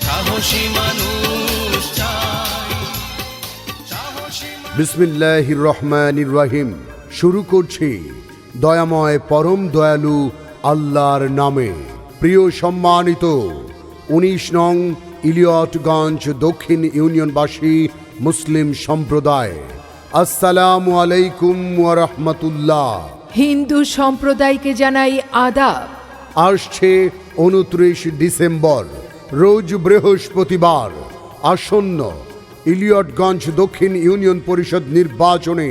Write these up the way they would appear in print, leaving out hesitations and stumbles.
সাহসী মানুষ চাই। বিসমিল্লাহির রহমানির রহিম। শুরু করছি দয়াময় পরম দয়ালু আল্লাহর নামে। প্রিয় সম্মানিত ১৯ নং ইলিয়টগঞ্জ দক্ষিণ ইউনিয়নবাসী মুসলিম সম্প্রদায়, আসসালামু আলাইকুম ওয়া রাহমাতুল্লাহ। হিন্দু সম্প্রদায়কে জানাই আদাব। আসছে ২৯ ডিসেম্বর, রোজ বৃহস্পতিবার, আসন্ন ইলিয়টগঞ্জ দক্ষিণ ইউনিয়ন পরিষদ নির্বাচনে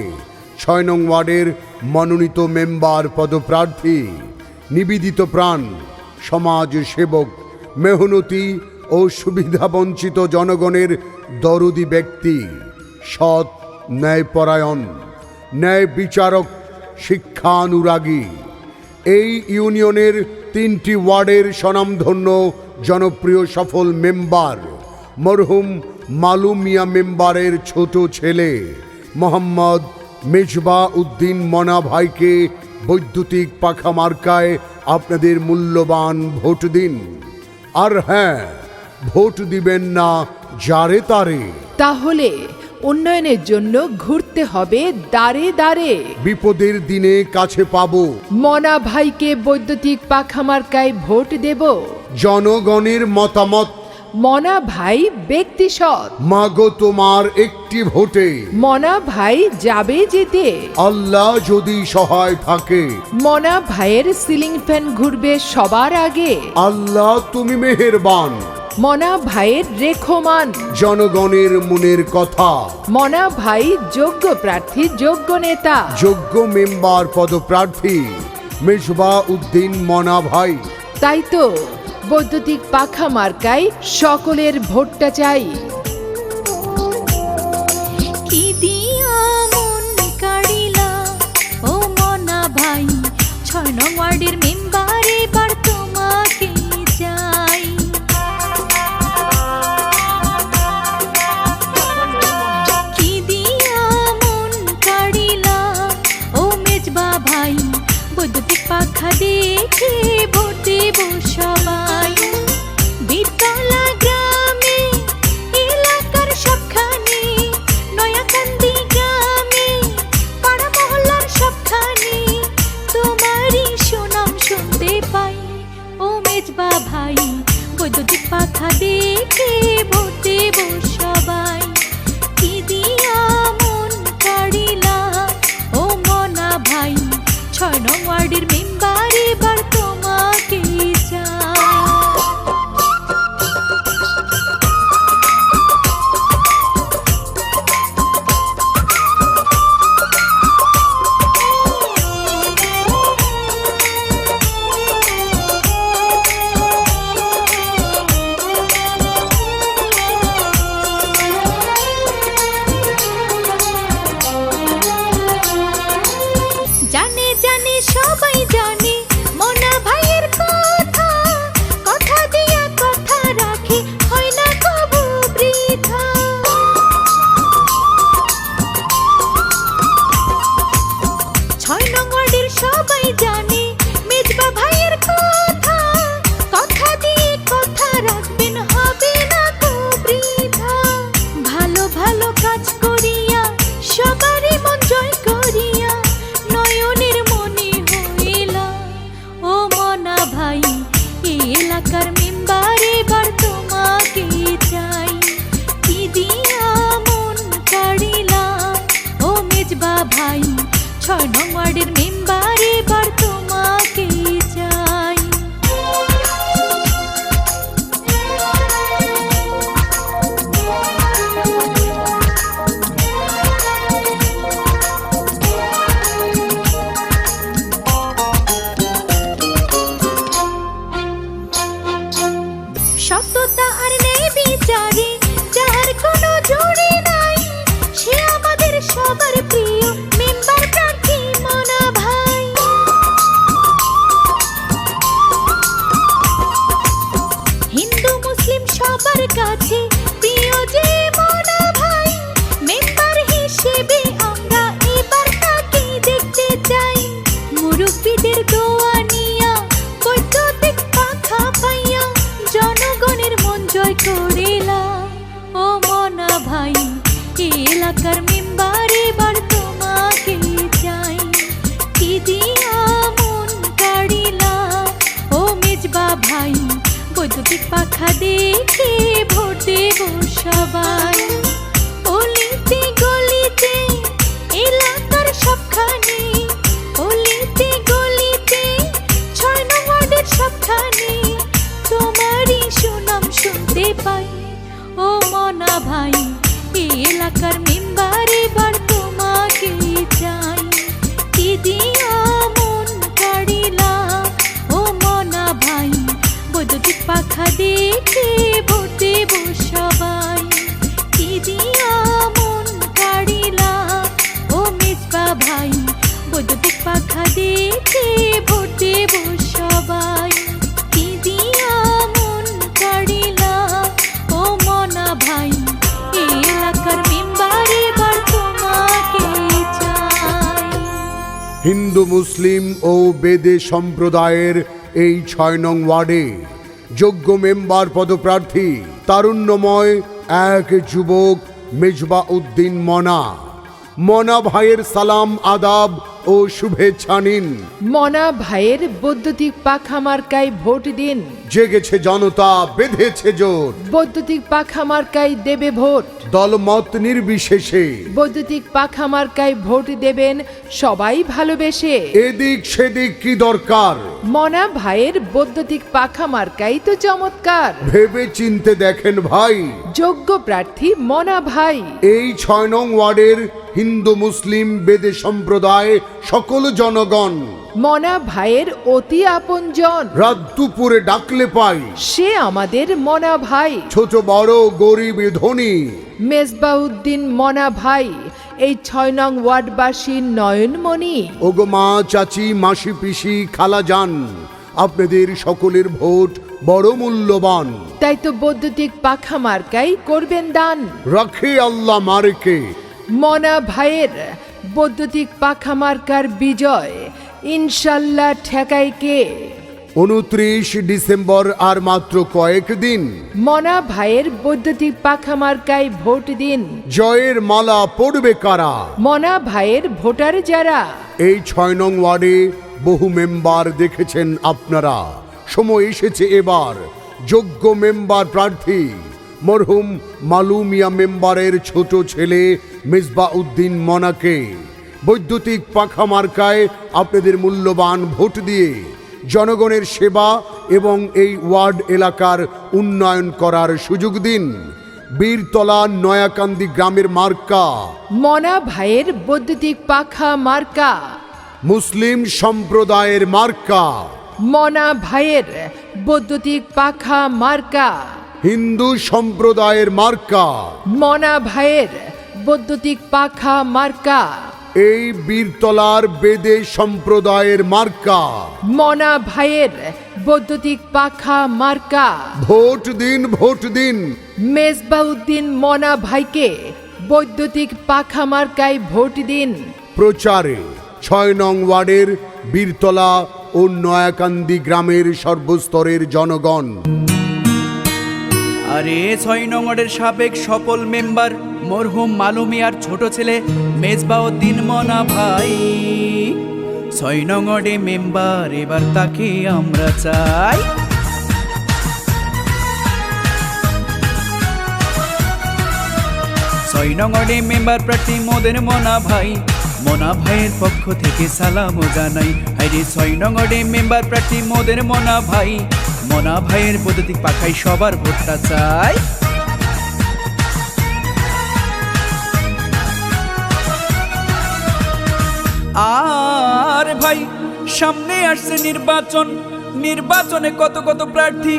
৬ নং ওয়ার্ডের মনোনীত মেম্বার পদপ্রার্থী, নিবেদিত প্রাণ সমাজ সেবক, মেহনতি ও সুবিধাবঞ্চিত জনগণের দরদি ব্যক্তি, সৎ, ন্যায়পরায়ণ, ন্যায় বিচারক, শিক্ষানুরাগী, এই ইউনিয়নের ৩টি ওয়ার্ডের স্বনামধন্য জনপ্রিয় সফল মেম্বার মরহুম মালু মিয়া মেম্বারের ছোট ছেলে মোহাম্মদ মেজবা উদ্দিন মনা ভাইকে বৈদ্যুতিক পাখা মার্কায় আপনাদের মূল্যবান ভোট দিন। আর হ্যাঁ, ভোট দিবেন না যারে তারে। তাহলে উন্নয়নের জন্য ঘুরতে হবে দাঁড়ে দাঁড়ে। বিপদের দিনে কাছে পাবো মনা ভাইকে বৈদ্যুতিক পাখা মার্কায় ভোট দেব। জনগণের মতামত মনা ভাই ব্যক্তি সৎ। মাগো তোমার একটি ভোটে মনা ভাই যাবে জিতে। আল্লাহ যদি সহায় থাকে মনা ভাইয়ের সিলিং ফ্যান ঘুরবে সবার আগে। আল্লাহ তুমি মেহেরবান। মনা ভাইয়ের রেখমান। জনগণের মনের কথা। মনা ভাই যোগ্য প্রার্থী, যোগ্য নেতা। যোগ্য মেম্বার পদপ্রার্থী মেজবা উদ্দিন মনা ভাই। তাই তো বৈদ্যুতিক পাখা মার্কায় সকলের ভোটটা চাই। কি দিয়া মন কাড়িলা ও মনা ভাই, ৬ নং ওয়ার্ডের মেম্বার এবার তোমাকে চাই। কি দিয়া মন কাড়িলা ও মেজবা ভাই, বৈদ্যুতিক পাখা দেখে ভোট দেব সবাই। বীরতলা গ্রামে এলাকার সবখানে, নয়াকান্দি গ্রামে পাড়া মহল্লার সবখানে তোমারই সুনাম শুনতে পাই। ও মেজবা ভাই, বৈদ্যুতিক পাখা দেখে ভোট দেব সবাই। কি দিয়া মন কাড়িলা ও মনা ভাই, ৬ নং ওয়ার্ডের মেম্বার এবার তোমাকে চাই। জানে জানে সবাই জানে মনা ভাইয়ের কথা, কথা দিয়া কথা রাখে, হয় না কবু বৃথা। ৬ নং ওয়ার্ডের সবাই জানে মেজবা ভাইয়ের কথা, কথা দিয়ে কথা রাখবেন, হবে না কবু বৃথা। ভালো ভালো কাজ করিয়া সবারই মন জয় করিয়া নয়নের মনে হইলা। ও মনা ভাই, এই এলাকার মেম্বার এবার তোমাকে চাই। কি দিয়া মন কাড়িলা ও মেজবা ভাই, ৬ নং ওয়ার্ডের মেম্বার এবার তোমাকে চাই। সততা আর ন্যায় বিচারে যার কোনো জুড়ি নাই, সে আমাদের সবার প্রিয় মেম্বার প্রার্থী মনা ভাই। হিন্দু মুসলিম সবার কাছে প্রিয় যে মনা ভাই, মেম্বার হিসেবে আমরা এবার তাকে দেখতে চাই। মুরব্বীদের দোয়া নিয়া বৈদ্যুতিক পাখা পাইয়া জনগণের মন জয় জয় করিলা ও মনা ভাই এলাকার মেম্বার এবার তোমাকে চাই কি দিয়া মন কাড়িলা ও মেজবা ভাই বৈদ্যুতিক পাখা দেখে ভোট দেব সবাই অলিতে গলিতে এলাকার সবখানে অলিতে গলিতে 6 নং ওয়ার্ডের সবখানে তোমারই সুনাম শুনতে পাই ও মনা ভাই এলাকার মেম্বার এবার তোমাকে চাই কি দিয়া মন কাড়িলা ও মনা ভাই বৈদ্যুতিক পাখা দেখে ভোট দেব সবাই কি দিয়া মন কাড়িলা ও মেজবা ভাই বৈদ্যুতিক পাখা দেখে ভোট দেব সবাই কি দিয়া মন কাড়িলা ও মনা ভাই এলাকার মেম্বার এবার তোমাকে চাই হিন্দু মুসলিম ও বেদে সম্প্রদায়ের এই 6 নং ওয়ার্ডে যোগ্য মেম্বার পদপ্রার্থী তারুণ্যময় এক যুবক মেজবা উদ্দিন মনা ভাইয়ের সালাম আদাব ও শুভেচ্ছা নিন। মনা ভাইয়ের বৈদ্যুতিক পাখা মার্কায় ভোট দিন। জেগেছে জনতা, বেঁধেছে জোট, বৈদ্যুতিক পাখা মার্কায় দেবে ভোট। দলমত নির্বিশেষে বৈদ্যুতিক পাখা মার্কায় ভোট দেবেন সবাই ভালোবেসে। এদিক সেদিক কি দরকার, মনা ভাইয়ের বৈদ্যুতিক পাখা মার্কাই তো চমৎকার। ভেবে চিনতে দেখেন ভাই, যোগ্য প্রার্থী মনা ভাই। এই 6 নং ওয়ার্ডের হিন্দু মুসলিম বেদে সম্প্রদায় সকল জনগণ মনা ভাইয়ের অতি আপনজন। রাত দুপুরে ডাকলে পাই সে আমাদের মনা ভাই। ছোট বড় গরিব ধনী মেজবাউদ্দিন মনা ভাই এই 6 নং ওয়ার্ডবাসীর নয়নমণি। ওগো মা, চাচি, মাসি, পিসি, খালা যান, আপনাদের সকলের ভোট বড় মূল্যবান। তাই তো বৈদ্যুতিক পাখা মার্কাই করবেন দান। রাখে আল্লাহ মারেকে মনা ভাইয়ের বৈদ্যুতিক পাখা মার্কার বিজয় ইনশাল্লাহ ঠেকাই কে। 29 ডিসেম্বর আর মাত্র কয়েকদিন। মনা ভাইয়ের বৈদ্যুতিক পাখা মার্কায় ভোট দিন। জয়ের মালা পড়বে কারা, মনা ভাইয়ের ভোটার যারা। এই 6 নং ওয়ার্ডে বহু মেম্বার দেখেছেন আপনারা। সময় এসেছে এবার যোগ্য মেম্বার প্রার্থী মরহুম মালু মিয়া মেম্বারের ছোট ছেলে মেজবাউদ্দিন মনাকে বৈদ্যুতিক পাখা মার্কায় আপনাদের মূল্যবান ভোট দিয়ে জনগণের সেবা এবং এই ওয়ার্ড এলাকার উন্নয়ন করার সুযোগ দিন। বীরতলা নয়াকান্দি গ্রামের মার্কা মনা ভাইয়ের বৈদ্যুতিক পাখা মার্কা। মুসলিম সম্প্রদায়ের মার্কা মনা ভাইয়ের বৈদ্যুতিক পাখা মার্কা। হিন্দু সম্প্রদায়ের মার্কা মনা ভাইয়ের বৈদ্যুতিক পাখা মার্কা। এই বীরতলার বেদে সম্প্রদায়ের মার্কা মনা ভাইয়ের বৈদ্যুতিক পাখা মার্কা। ভোট দিন, ভোট দিন। মেজবাউদ্দিন মনা ভাইকে বৈদ্যুতিক পাখা মার্কায় ভোট দিন। প্রচারে 6 নং ওয়ার্ডের বীরতলা ও নয়াকান্দি গ্রামের সর্বস্তরের জনগণ। আরে 6 নং ওয়ার্ডের সাবেক সফল মেম্বার মরহুম মালু মিয়ার ছোট ছেলে মেজবাউদ্দিন মনা ভাই 6 নং ওয়ার্ডে মেম্বার, এবার তাকে আমরা চাই। 6 নং ওয়ার্ডে মেম্বার প্রার্থী মোদের মনা ভাইয়ের পক্ষ থেকে সালাম জানাই। হাইরে 6 নং ওয়ার্ডে মেম্বার প্রার্থী মোদের মনা ভাইয়ের বৈদ্যুতিক পাখায় সবার ভোটটা চাই। আর ভাই সামনে আসছে নির্বাচনে কত কত প্রার্থী,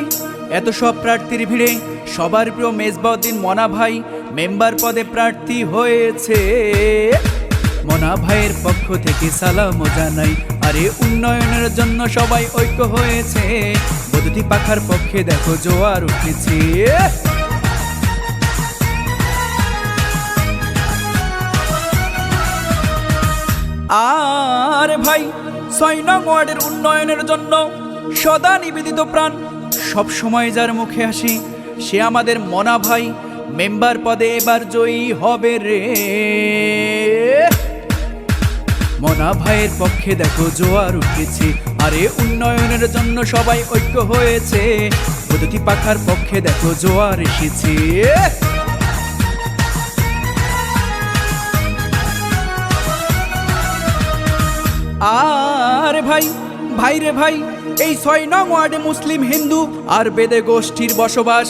এত সব প্রার্থীর ভিড়ে সবার প্রিয় মেজবাউদ্দিন মনা ভাই মেম্বার পদে প্রার্থী হয়েছে। মনা ভাইয়ের পক্ষ থেকে সালাম জানাই। আরে উন্নয়নের জন্য সবাই ঐক্য হয়েছে, বৈদ্যুতিক পাখার পক্ষে দেখো জোয়ার উঠেছে। আর ভাই 6 নং ওয়ার্ডের উন্নয়নের জন্য সদা নিবেদিত প্রাণ, সব সময় যার মুখে হাসি সে আমাদের মনা ভাই মেম্বার পদে এবার জয়ী হবে রে। মনা ভাইয়ের পক্ষে দেখো জোয়ার উঠেছে, আরে উন্নয়নের জন্য সবাই ঐক্য হয়েছে। বৈদ্যুতিক পাখার পক্ষে দেখো জোয়ার এসেছে। আর ভাই ভাই রে ভাই, এই 6 নং ওয়ার্ডে মুসলিম, হিন্দু আর বেদে গোষ্ঠীর বসবাস।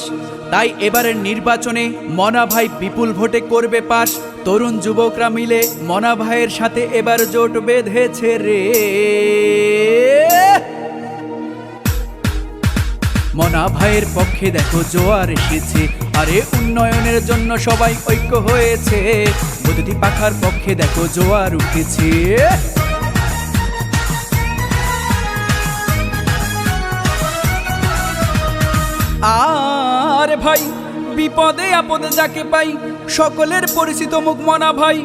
তাই এবারের নির্বাচনে মনা ভাই বিপুল ভোটে করবে পাস। তরুণ যুবকরা মিলে মনা ভাইয়ের সাথে এবার জোট বেঁধেছে রে। মনা ভাইয়ের পক্ষে দেখো জোয়ার এসেছে, আরে উন্নয়নের জন্য সবাই ঐক্য হয়েছে। বৈদ্যুতিক পাখার পক্ষে দেখো জোয়ার উঠেছে। আর ভাই বিপদে আপদে যাকে পাই, সকলের পরিচিত মুখ মনা ভাই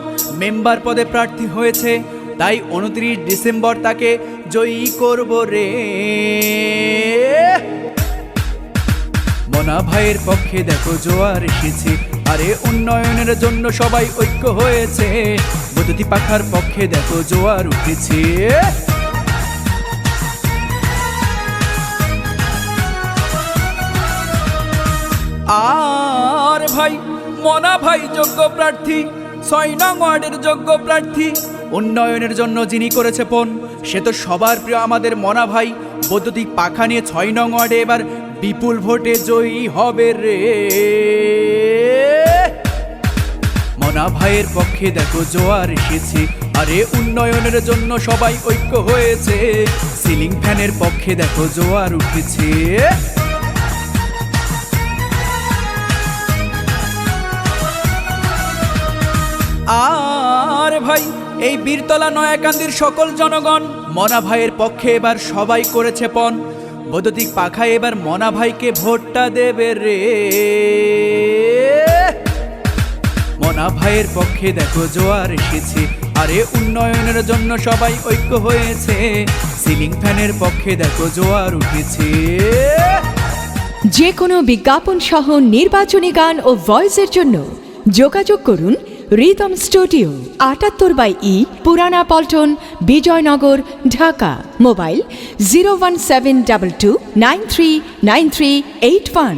মেম্বার পদে প্রার্থী হয়েছে। তাই 29 ডিসেম্বর তাকে জয়ী করব রে। মনা ভাইয়ের পক্ষে দেখো জোয়ার এসেছে, আরে উন্নয়নের জন্য সবাই ঐক্য হয়েছে। বৈদ্যুতিক পাখার পক্ষে দেখো জোয়ার উঠেছে। আর ভাই মনা ভাই যোগ্য প্রার্থী, 6 নং ওয়ার্ডের যোগ্য প্রার্থী। উন্নয়নের জন্য যিনি করেছে পণ, সে তো সবার প্রিয় আমাদের মনা ভাই। বৈদ্যুতিক পাখা নিয়ে 6 নং ওয়ার্ডে এবার বিপুল ভোটে জয়ী হবে রে। মনা ভাইয়ের পক্ষে দেখো জোয়ার এসেছে, আরে উন্নয়নের জন্য সবাই ঐক্য হয়েছে। সিলিং ফ্যানের পক্ষে দেখো জোয়ার উঠেছে। আর ভাই এই বীরতলা নয়াকান্দির সকল জনগণ মনা ভাইয়ের পক্ষে এবার সবাই করেছে পণ। বৈদ্যুতিক পাখা এবার মনা ভাইকে ভোটটা দেবে রে। মনা ভাইয়ের পক্ষে দেখো জোয়ার এসেছে, আরে উন্নয়নের জন্য সবাই ঐক্য হয়েছে। সিলিং ফ্যানের পক্ষে দেখো জোয়ার উঠেছে। যে কোনো বিজ্ঞাপন সহ নির্বাচনী গান ও ভয়েসের জন্য যোগাযোগ করুন রিদম স্টুডিও, 78/E, পুরানা পল্টন, বিজয়নগর, ঢাকা। মোবাইল 01722939381।